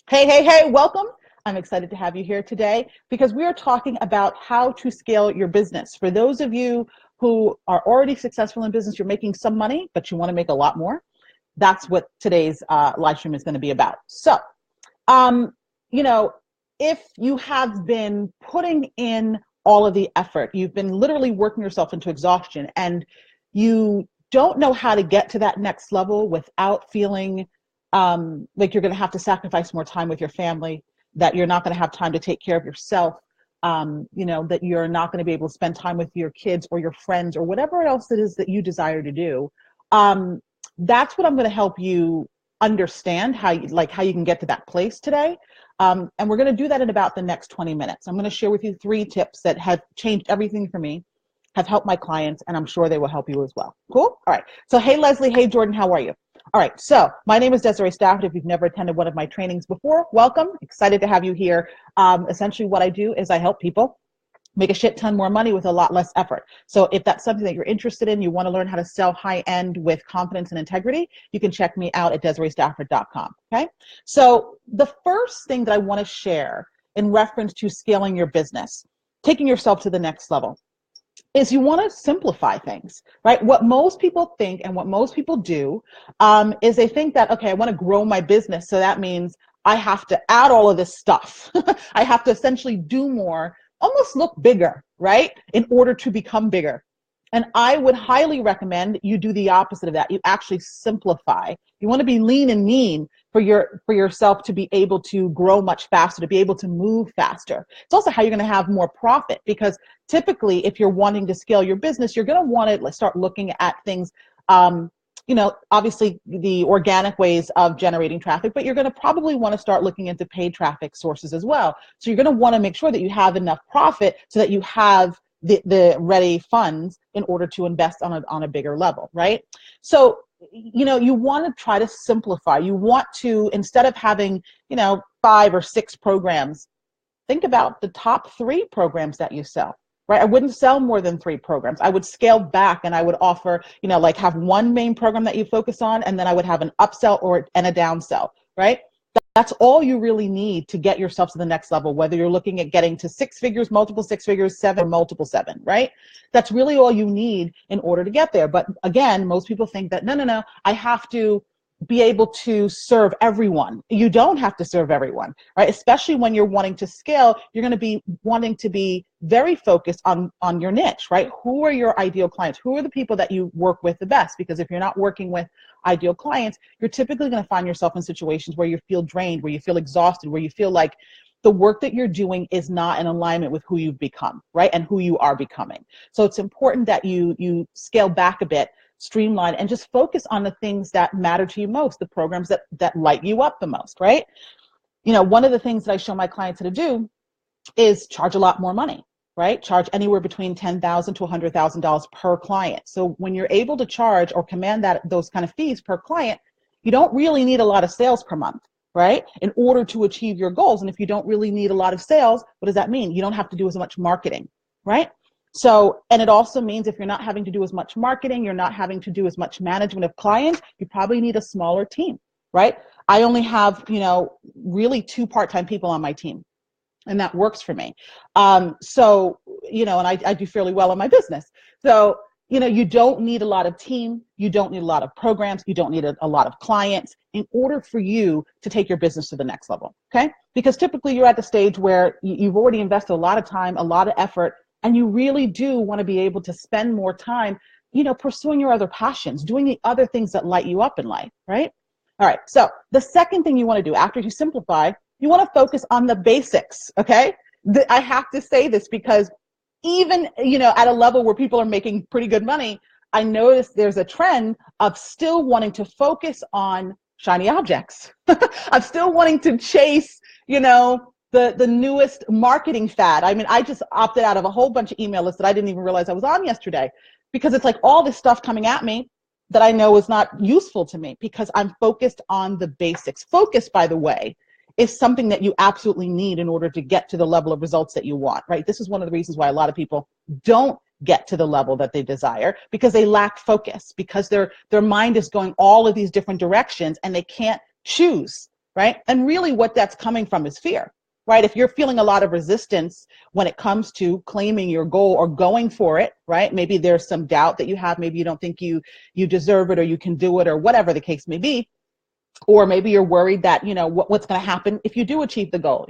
Hey, welcome. I'm excited to have you here today because we are talking about how to scale your business. For those of you who are already successful in business, you're making some money, but you want to make a lot more. That's what today's live stream is going to be about. So, um, you know, if you have been putting in all of the effort, you've been literally working yourself into exhaustion, and you don't know how to get to that next level without feeling like you're going to have to sacrifice more time with your family, that you're not going to have time to take care of yourself, that you're not going to be able to spend time with your kids or your friends or whatever else it is that you desire to do. Um, that's what I'm going to help you understand how you can get to that place today. And we're going to do that in about the next 20 minutes. I'm going to share with you 3 tips that have changed everything for me, have helped my clients, and I'm sure they will help you as well. Cool? All right. So, hey, Leslie. Hey, Jordan. How are you? All right. So, my name is Desiree Stafford. If you've never attended one of my trainings before, welcome. Excited to have you here. Essentially, what I do is I help people make a shit ton more money with a lot less effort. So if that's something that you're interested in, you want to learn how to sell high end with confidence and integrity, you can check me out at DesireeStafford.com. Okay. So the first thing that I want to share in reference to scaling your business, taking yourself to the next level, is you want to simplify things, right? What most people think and what most people do is they think that, okay, I want to grow my business. So that means I have to add all of this stuff. I have to essentially do more, almost look bigger, right? In order to become bigger. And I would highly recommend you do the opposite of that. You actually simplify. You want to be lean and mean for yourself to be able to grow much faster, to be able to move faster. It's also how you're going to have more profit, because typically if you're wanting to scale your business, you're going to want to start looking at things, obviously the organic ways of generating traffic, but you're going to probably want to start looking into paid traffic sources as well. So you're going to want to make sure that you have enough profit so that you have the ready funds in order to invest on a bigger level, right? So, you want to try to simplify. You want to, instead of having, 5 or 6 programs, think about the top 3 programs that you sell, right? I wouldn't sell more than 3 programs. I would scale back and I would offer, have one main program that you focus on, and then I would have an upsell and a downsell, right? That's all you really need to get yourself to the next level, whether you're looking at getting to 6 figures, multiple 6 figures, 7, multiple 7, right? That's really all you need in order to get there. But again, most people think that, no, I have to be able to serve everyone. You don't have to serve everyone, right? Especially when you're wanting to scale, you're going to be wanting to be very focused on your niche, right? Who are your ideal clients? Who are the people that you work with the best? Because if you're not working with ideal clients, you're typically going to find yourself in situations where you feel drained, where you feel exhausted, where you feel like the work that you're doing is not in alignment with who you've become, right? And who you are becoming. So it's important that you scale back a bit, streamline, and just focus on the things that matter to you most, the programs that light you up the most, right? One of the things that I show my clients how to do is charge a lot more money, right? Charge anywhere between $10,000 to $100,000 per client. So when you're able to charge or command those kind of fees per client, you don't really need a lot of sales per month, right? In order to achieve your goals. And if you don't really need a lot of sales, what does that mean? You don't have to do as much marketing, right? So, and it also means if you're not having to do as much marketing, you're not having to do as much management of clients, you probably need a smaller team, right? I only have, really 2 part-time people on my team, and that works for me. And I do fairly well in my business. So, you don't need a lot of team. You don't need a lot of programs. You don't need a lot of clients in order for you to take your business to the next level. Okay. Because typically you're at the stage where you've already invested a lot of time, a lot of effort, and you really do want to be able to spend more time, pursuing your other passions, doing the other things that light you up in life. Right. All right. So the second thing you want to do after you simplify, you want to focus on the basics, okay? I have to say this because even, at a level where people are making pretty good money, I notice there's a trend of still wanting to focus on shiny objects. I'm still wanting to chase, the newest marketing fad. I mean, I just opted out of a whole bunch of email lists that I didn't even realize I was on yesterday, because it's like all this stuff coming at me that I know is not useful to me, because I'm focused on the basics. Focus, by the way, is something that you absolutely need in order to get to the level of results that you want, right? This is one of the reasons why a lot of people don't get to the level that they desire, because they lack focus, because their mind is going all of these different directions and they can't choose, right? And really what that's coming from is fear, right? If you're feeling a lot of resistance when it comes to claiming your goal or going for it, right? Maybe there's some doubt that you have, maybe you don't think you deserve it or you can do it or whatever the case may be. Or maybe you're worried that, what's going to happen if you do achieve the goal,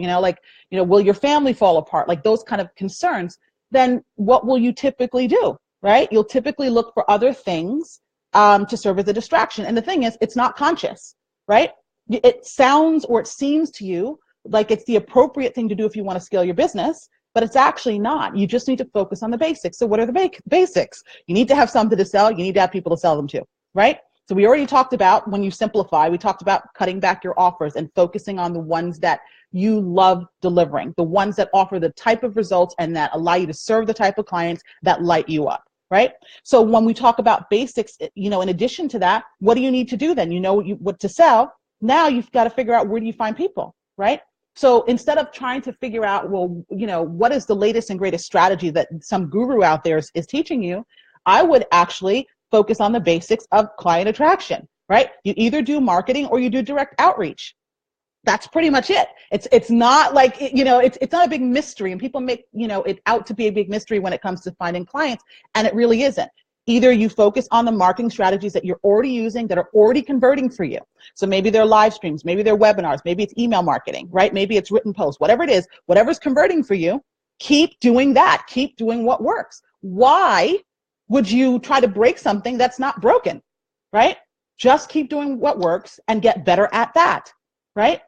will your family fall apart? Like those kind of concerns. Then what will you typically do, right? You'll typically look for other things to serve as a distraction. And the thing is, it's not conscious, right? It sounds or it seems to you like it's the appropriate thing to do if you want to scale your business, but it's actually not. You just need to focus on the basics. So what are the basics? You need to have something to sell. You need to have people to sell them to, right? So we already talked about when you simplify, we talked about cutting back your offers and focusing on the ones that you love delivering, the ones that offer the type of results and that allow you to serve the type of clients that light you up, right? So when we talk about basics, in addition to that, what do you need to do then? You know what to sell. Now you've got to figure out where do you find people, right? So instead of trying to figure out, what is the latest and greatest strategy that some guru out there is teaching you, I would actually focus on the basics of client attraction, right? You either do marketing or you do direct outreach. That's pretty much it. It's not like, it's not a big mystery, and people make, it out to be a big mystery when it comes to finding clients, and it really isn't. Either you focus on the marketing strategies that you're already using that are already converting for you. So maybe they're live streams, maybe they're webinars, maybe it's email marketing, right? Maybe it's written posts, whatever it is, whatever's converting for you, keep doing that. Keep doing what works. Why would you try to break something that's not broken, right? Just keep doing what works and get better at that, right?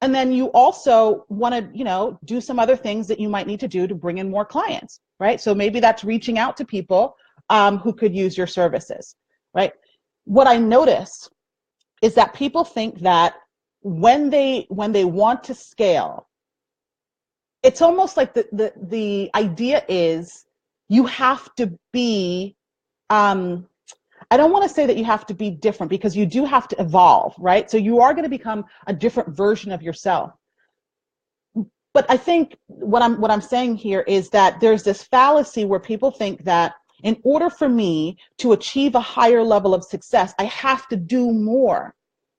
And then you also want to, do some other things that you might need to do to bring in more clients, right? So maybe that's reaching out to people who could use your services, right? What I notice is that people think that when they want to scale, it's almost like the idea is you have to be, I don't want to say that you have to be different, because you do have to evolve, right? So you are going to become a different version of yourself. But I think what I'm saying here is that there's this fallacy where people think that in order for me to achieve a higher level of success, I have to do more,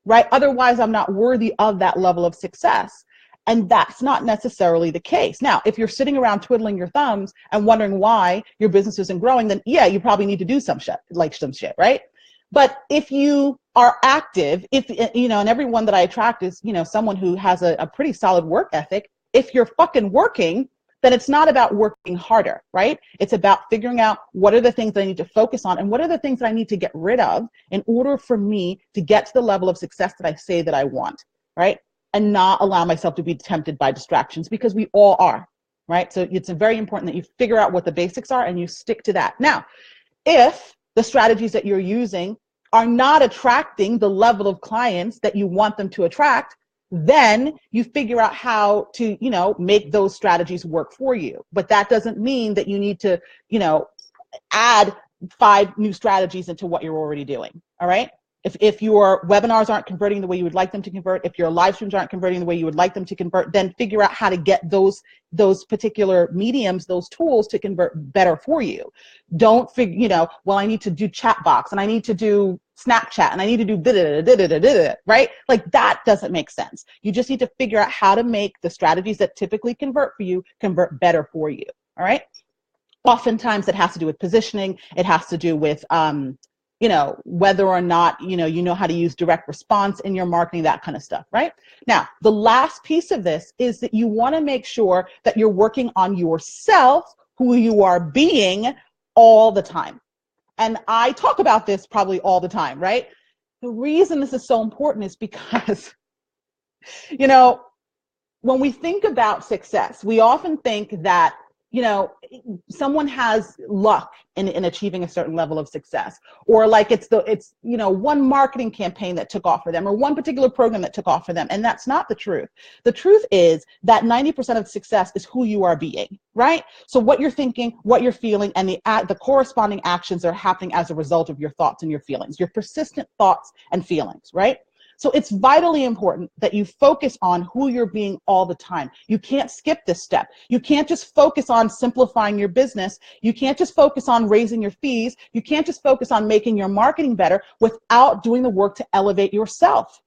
right? Otherwise, I'm not worthy of that level of success. And that's not necessarily the case. Now, if you're sitting around twiddling your thumbs and wondering why your business isn't growing, then yeah, you probably need to do some shit, right? But if you are active, and everyone that I attract is, someone who has a pretty solid work ethic. If you're fucking working, then it's not about working harder, right? It's about figuring out what are the things that I need to focus on and what are the things that I need to get rid of in order for me to get to the level of success that I say that I want, right? And not allow myself to be tempted by distractions, because we all are, right? So it's very important that you figure out what the basics are and you stick to that. Now, if the strategies that you're using are not attracting the level of clients that you want them to attract, then you figure out how to, make those strategies work for you. But that doesn't mean that you need to, add 5 new strategies into what you're already doing, all right? If your webinars aren't converting the way you would like them to convert, if your live streams aren't converting the way you would like them to convert, then figure out how to get those particular mediums, those tools to convert better for you. Don't figure, well, I need to do chat box and I need to do Snapchat and I need to do right? Like that doesn't make sense. You just need to figure out how to make the strategies that typically convert for you convert better for you. All right. Oftentimes it has to do with positioning. It has to do with, whether or not, you know how to use direct response in your marketing, that kind of stuff, right? Now, the last piece of this is that you want to make sure that you're working on yourself, who you are being all the time. And I talk about this probably all the time, right? The reason this is so important is because, when we think about success, we often think that, someone has luck in achieving a certain level of success, or like it's one marketing campaign that took off for them, or one particular program that took off for them. And that's not the truth. The truth is that 90% of success is who you are being, right? So what you're thinking, what you're feeling, and the corresponding actions are happening as a result of your thoughts and your feelings, your persistent thoughts and feelings, right? So it's vitally important that you focus on who you're being all the time. You can't skip this step. You can't just focus on simplifying your business. You can't just focus on raising your fees. You can't just focus on making your marketing better without doing the work to elevate yourself,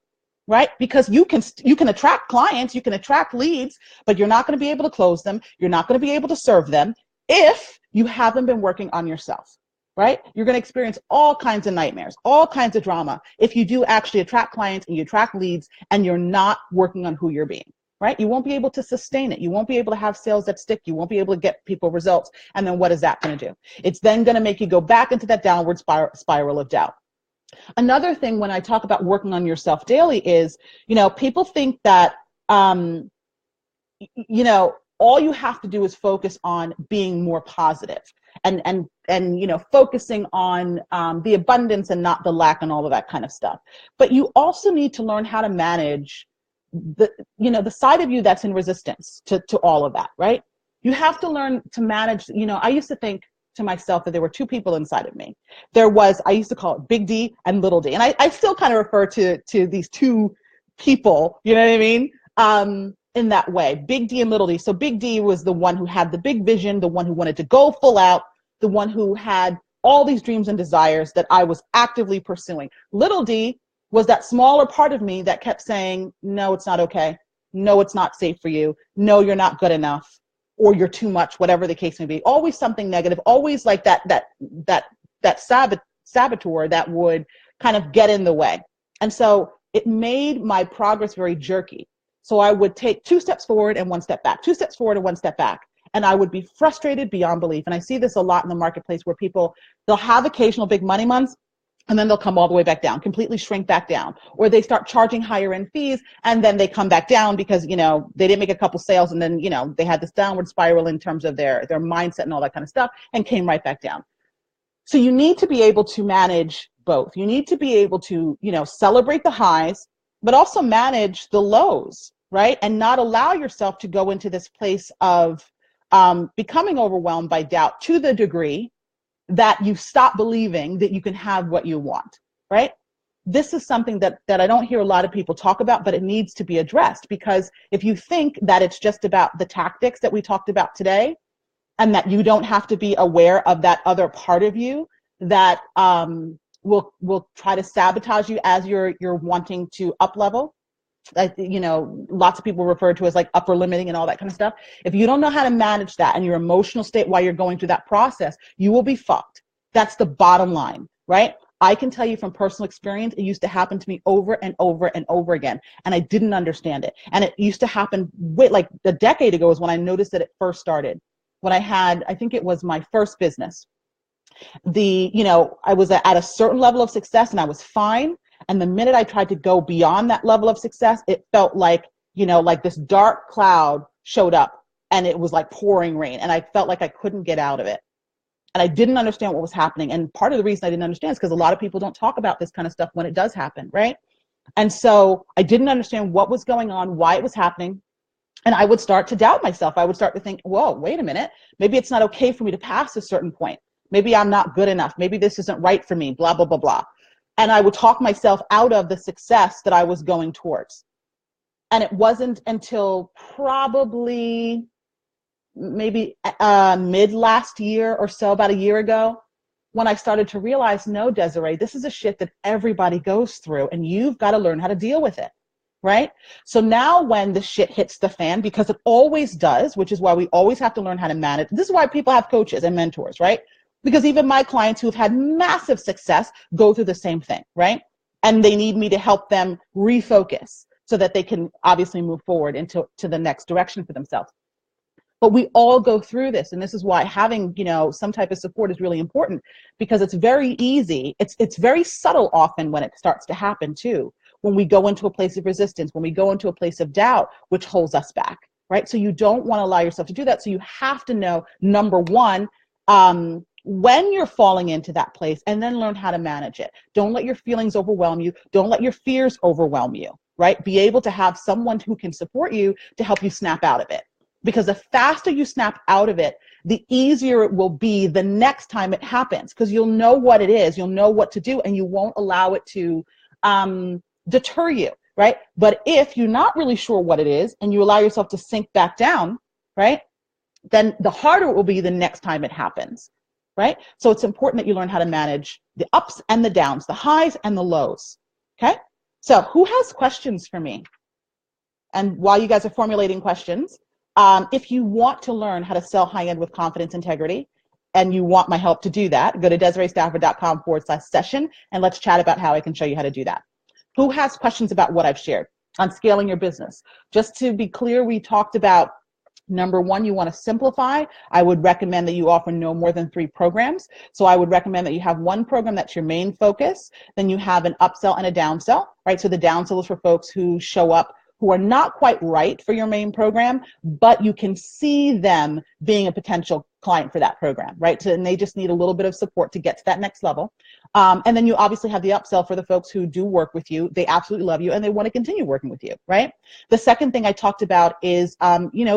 right? Because you can attract clients, you can attract leads, but you're not going to be able to close them. You're not going to be able to serve them if you haven't been working on yourself, right? You're going to experience all kinds of nightmares, all kinds of drama if you do actually attract clients and you attract leads and you're not working on who you're being, right? You won't be able to sustain it. You won't be able to have sales that stick. You won't be able to get people results. And then what is that going to do? It's then going to make you go back into that downward spiral of doubt. Another thing when I talk about working on yourself daily is, people think that, all you have to do is focus on being more positive and focusing on the abundance and not the lack and all of that kind of stuff. But you also need to learn how to manage the side of you that's in resistance to all of that, right? You have to learn to manage, I used to think to myself that there were two people inside of me. I used to call it Big D and Little D. And I still kind of refer to these two people, you know what I mean? In that way, Big D and Little D. So Big D was the one who had the big vision, the one who wanted to go full out, the one who had all these dreams and desires that I was actively pursuing. Little D was that smaller part of me that kept saying, no, it's not okay. No, it's not safe for you. No, you're not good enough. Or you're too much, whatever the case may be. Always something negative, always like that saboteur that would kind of get in the way. And so it made my progress very jerky. So I would take 2 steps forward and 1 step back, 2 steps forward and 1 step back. And I would be frustrated beyond belief. And I see this a lot in the marketplace where they'll have occasional big money months, and then they'll come all the way back down, completely shrink back down. Or they start charging higher end fees, and then they come back down because, they didn't make a couple sales, and then, they had this downward spiral in terms of their mindset and all that kind of stuff, and came right back down. So you need to be able to manage both. You need to be able to, celebrate the highs, but also manage the lows, right? And not allow yourself to go into this place of becoming overwhelmed by doubt to the degree that you stop believing that you can have what you want, right? This is something that I don't hear a lot of people talk about, but it needs to be addressed, because if you think that it's just about the tactics that we talked about today, and that you don't have to be aware of that other part of you that will try to sabotage you as you're wanting to up level, lots of people refer to as like upper limiting and all that kind of stuff. If you don't know how to manage that and your emotional state while you're going through that process, you will be fucked. That's the bottom line, right? I can tell you from personal experience, it used to happen to me over and over and over again, and I didn't understand it. And it used to happen like a decade ago is when I noticed that it first started. When I think it was my first business. I was at a certain level of success and I was fine. And the minute I tried to go beyond that level of success, it felt like, like this dark cloud showed up and it was like pouring rain. And I felt like I couldn't get out of it. And I didn't understand what was happening. And part of the reason I didn't understand is because a lot of people don't talk about this kind of stuff when it does happen, right? And so I didn't understand what was going on, why it was happening. And I would start to doubt myself. I would start to think, whoa, wait a minute. Maybe it's not okay for me to pass a certain point. Maybe I'm not good enough. Maybe this isn't right for me, blah, blah, blah, blah. And I would talk myself out of the success that I was going towards. And it wasn't until probably maybe mid last year or so, about a year ago, when I started to realize, no, Desiree, this is a shit that everybody goes through and you've got to learn how to deal with it, right? So now when the shit hits the fan, because it always does, which is why we always have to learn how to manage. This is why people have coaches and mentors, right? Because even my clients who have had massive success go through the same thing, right? And they need me to help them refocus so that they can obviously move forward into the next direction for themselves. But we all go through this. And this is why having, some type of support is really important, because it's very easy. It's very subtle often when it starts to happen too. When we go into a place of resistance, when we go into a place of doubt, which holds us back, right? So you don't want to allow yourself to do that. So you have to know, number one, when you're falling into that place, and then learn how to manage it. Don't let your feelings overwhelm you. Don't let your fears overwhelm you, right? Be able to have someone who can support you to help you snap out of it. Because the faster you snap out of it, the easier it will be the next time it happens, because you'll know what it is, you'll know what to do, and you won't allow it to deter you, right? But if you're not really sure what it is and you allow yourself to sink back down, right, then the harder it will be the next time it happens, right? So it's important that you learn how to manage the ups and the downs, the highs and the lows, okay? So who has questions for me? And while you guys are formulating questions, if you want to learn how to sell high-end with confidence, integrity, and you want my help to do that, go to DesireeStafford.com/session and let's chat about how I can show you how to do that. Who has questions about what I've shared on scaling your business? Just to be clear, we talked about number one, you want to simplify. I would recommend that you offer no more than 3 programs. So I would recommend that you have one program that's your main focus. Then you have an upsell and a downsell, right? So the downsell is for folks who show up who are not quite right for your main program, but you can see them being a potential client for that program, right? So, and they just need a little bit of support to get to that next level. And then you obviously have the upsell for the folks who do work with you. They absolutely love you and they want to continue working with you, right? The second thing I talked about is,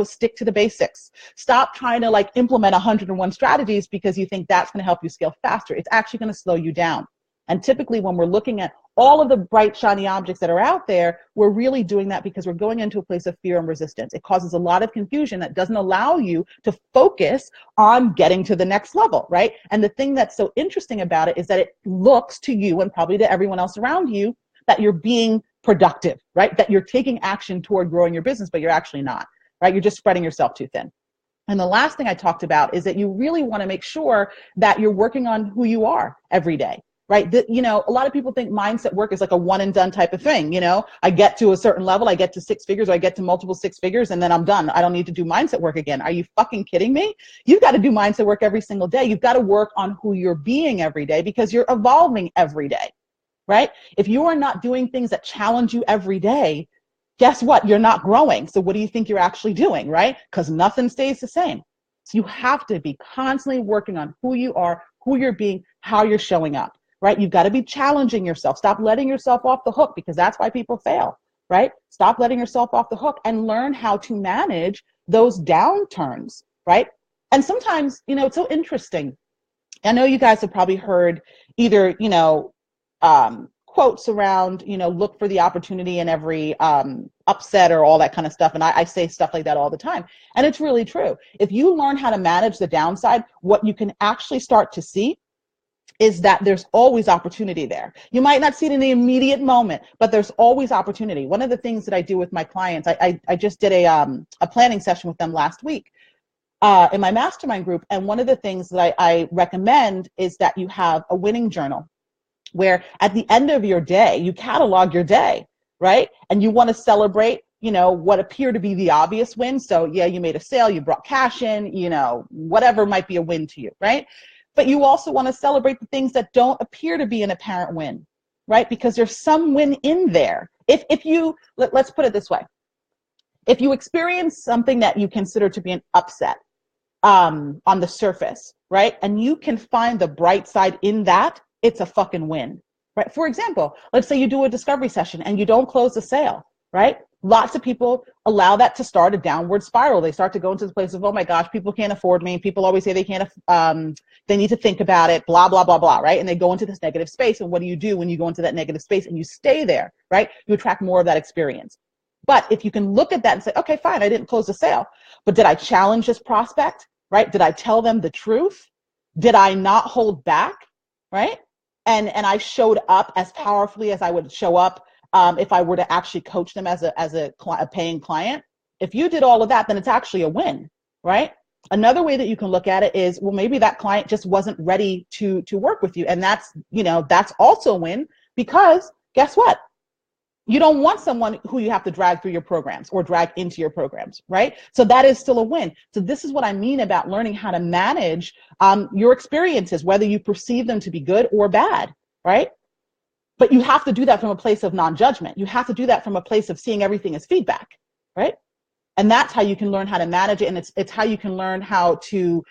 stick to the basics. Stop trying to like implement 101 strategies because you think that's going to help you scale faster. It's actually going to slow you down. And typically when we're looking at all of the bright, shiny objects that are out there, we're really doing that because we're going into a place of fear and resistance. It causes a lot of confusion that doesn't allow you to focus on getting to the next level, right? And the thing that's so interesting about it is that it looks to you and probably to everyone else around you that you're being productive, right? That you're taking action toward growing your business, but you're actually not, right? You're just spreading yourself too thin. And the last thing I talked about is that you really want to make sure that you're working on who you are every day. Right? A lot of people think mindset work is like a one and done type of thing. I get to a certain level, I get to 6 figures, or I get to multiple 6 figures, and then I'm done. I don't need to do mindset work again. Are you fucking kidding me? You've got to do mindset work every single day. You've got to work on who you're being every day because you're evolving every day, right? If you are not doing things that challenge you every day, guess what? You're not growing. So what do you think you're actually doing, right? Because nothing stays the same. So you have to be constantly working on who you are, who you're being, how you're showing up. Right? You've got to be challenging yourself. Stop letting yourself off the hook because that's why people fail, right? Stop letting yourself off the hook and learn how to manage those downturns, right? And sometimes, it's so interesting. I know you guys have probably heard either, quotes around, look for the opportunity in every upset or all that kind of stuff. And I say stuff like that all the time. And it's really true. If you learn how to manage the downside, what you can actually start to see is that there's always opportunity there. You might not see it in the immediate moment, but there's always opportunity. One of the things that I do with my clients, I just did a planning session with them last week in my mastermind group. And one of the things that I recommend is that you have a winning journal where at the end of your day, you catalog your day, right? And you want to celebrate what appear to be the obvious win. So yeah, you made a sale, you brought cash in, whatever might be a win to you, right? But you also want to celebrate the things that don't appear to be an apparent win, right? Because there's some win in there. If you, let's put it this way. If you experience something that you consider to be an upset on the surface, right? And you can find the bright side in that, it's a fucking win, right? For example, let's say you do a discovery session and you don't close the sale, right? Lots of people allow that to start a downward spiral. They start to go into the place of, oh my gosh, people can't afford me. People always say they can't, they need to think about it, blah, blah, blah, blah, right? And they go into this negative space. And what do you do when you go into that negative space and you stay there, right? You attract more of that experience. But if you can look at that and say, okay, fine, I didn't close the sale, but did I challenge this prospect, right? Did I tell them the truth? Did I not hold back, right? And I showed up as powerfully as I would show up if I were to actually coach them as a paying client. If you did all of that, then it's actually a win, right? Another way that you can look at it is, well, maybe that client just wasn't ready to work with you. And that's also a win because guess what? You don't want someone who you have to drag through your programs or drag into your programs, right? So that is still a win. So this is what I mean about learning how to manage your experiences, whether you perceive them to be good or bad, right? But you have to do that from a place of non-judgment. You have to do that from a place of seeing everything as feedback, right? And that's how you can learn how to manage it. And it's how you can learn how to,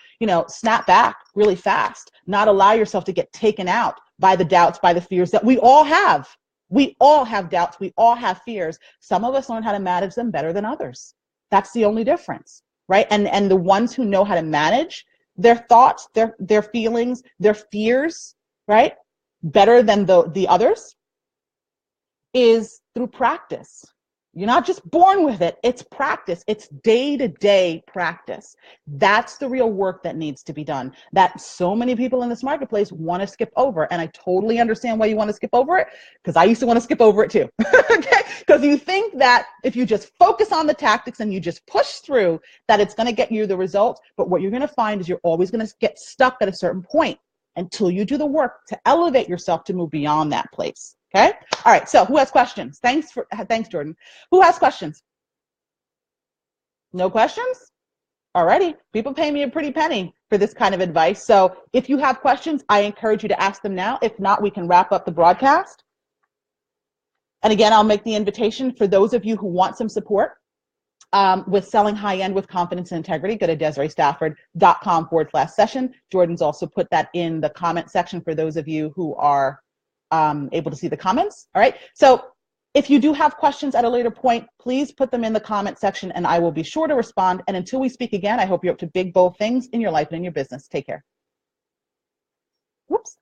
snap back really fast, not allow yourself to get taken out by the doubts, by the fears that we all have. We all have doubts. We all have fears. Some of us learn how to manage them better than others. That's the only difference, right? And the ones who know how to manage their thoughts, their feelings, their fears, right, better than the others is through practice, You're not just born with it. It's practice. It's day-to-day practice. That's the real work that needs to be done, that so many people in this marketplace want to skip over. And I totally understand why you want to skip over it, because I used to want to skip over it too. Okay? Because you think that if you just focus on the tactics and you just push through, that it's going to get you the results. But what you're going to find is you're always going to get stuck at a certain point until you do the work to elevate yourself to move beyond that place. Okay? All right, so who has questions? Thanks, Jordan. Who has questions? No questions? Alrighty, people pay me a pretty penny for this kind of advice. So if you have questions, I encourage you to ask them now. If not, we can wrap up the broadcast. And again, I'll make the invitation for those of you who want some support with selling high-end with confidence and integrity. Go to DesireeStafford.com/session. Jordan's also put that in the comment section for those of you who are able to see the comments. All right. So if you do have questions at a later point, please put them in the comment section and I will be sure to respond. And until we speak again, I hope you're up to big, bold things in your life and in your business. Take care. Whoops.